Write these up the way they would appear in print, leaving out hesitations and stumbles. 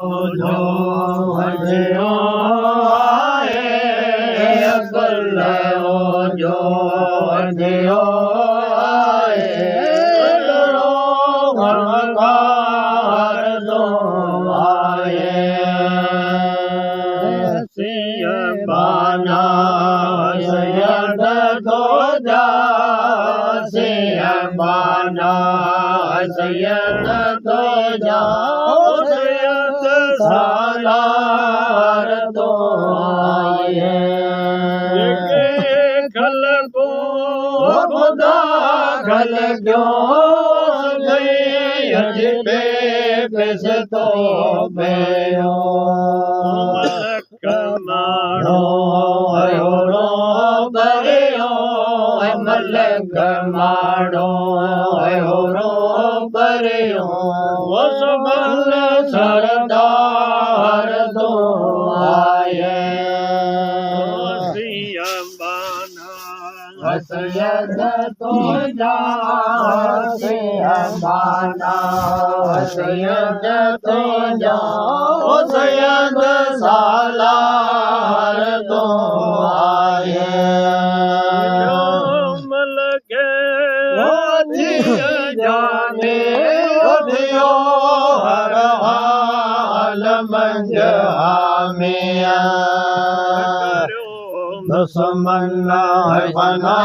जो हजो आए अकलो जो हजो आए रो गमकार दो आए सिय बाना सयद दो जा सिय बाना सयद दो जा सालार तो आए खल को खुदा खल क्यों गए अजबे पिस तो बेयो कमाड़ो रो बरियो मलक माड़ो रो बरियो सबल सरदार दो आए सियम्बाना सैयद तो जा सियम्बाना सैयद तो जा सैयद सालार तो आए मलके जाने दियो हर हाल मंज में दुश्मन फना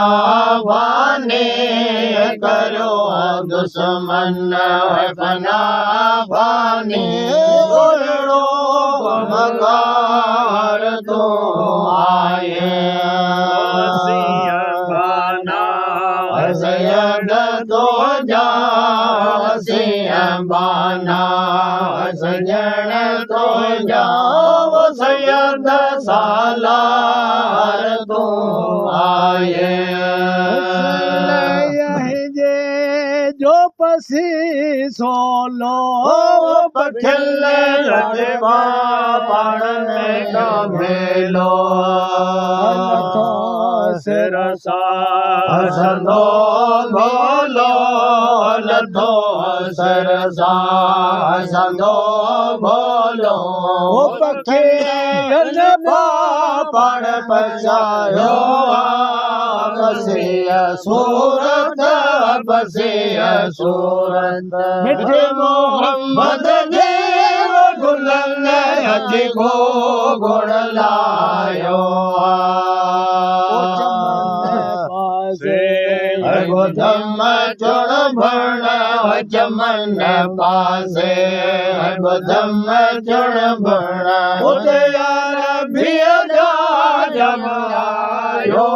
भाने करो दुश्मन फना भाने उड़ो मगार तो आए सैयद तो जा सियम्बाना सजन तो जाओ सैयद सालार तो आए जो पसी सोलो पखिल रजवा पढ़ने का मेलो सिरसा सदो बोलो लधो सरसा सदो बोलो पखे पढ़ पचायो बसिय सूरत बसिय सूरत मिठे मोहम्मद देव गुलन अजी को गुण लायो धम चुण भण चमन पासे धम चुण भण उदयार भी जमायो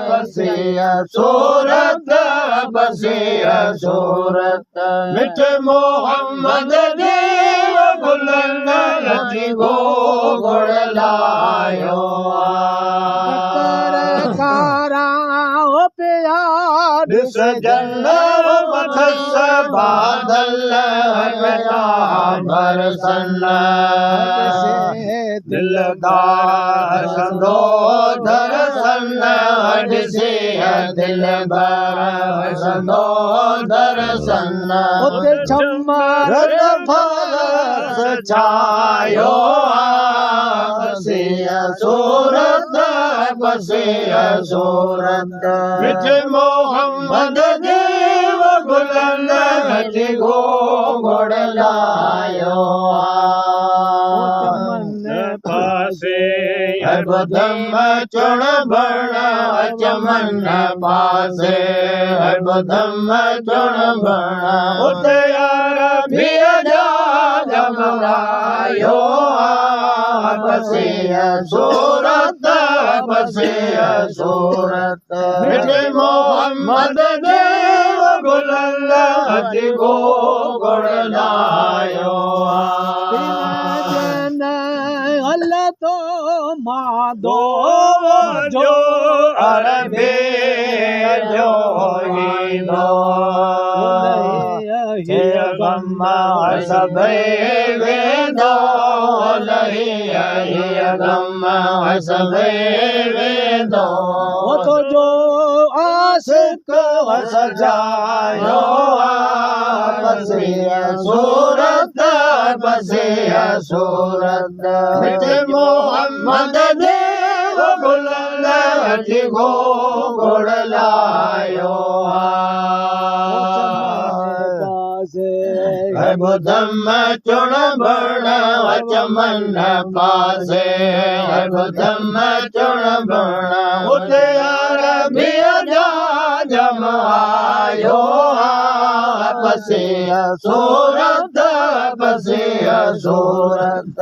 बसिय सूरत बसिय सूरत मिठ मोहम्मद देव गुलन रजी गो गुण लायो सजन मथस बादल बरसन दिलदार संदो दर्शन से दिल बर संदो दर्शन छम्मर फरस छायो बसिय सूरत बसिय सूरत मिठ मोहम्मद देव गुलन रजी गो गुण लायो पासे धम चुण भण चमन पासे धम चुण भण उदयार भी जमरायो बसिय सूरत बसिय सूरत मिठ मोहम्मद देव गुलन रजी गो गुण लायो तो मादो जो अरबे जो गम सबे वेदो लही गम सबे वेदो तो जो आशिक सजायो बसिय सूरत बसिया सूरत मोहम्मद देव बुलंद अची घोड़ लायो बुधम चुण बण चमन पासे बुधम चुण बण उते अरबिया जा जम आयो बसिया सूरत बसिया सूरत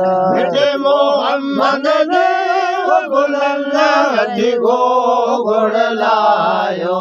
मोहम्मद देव बुलंद अची घोड़ लायो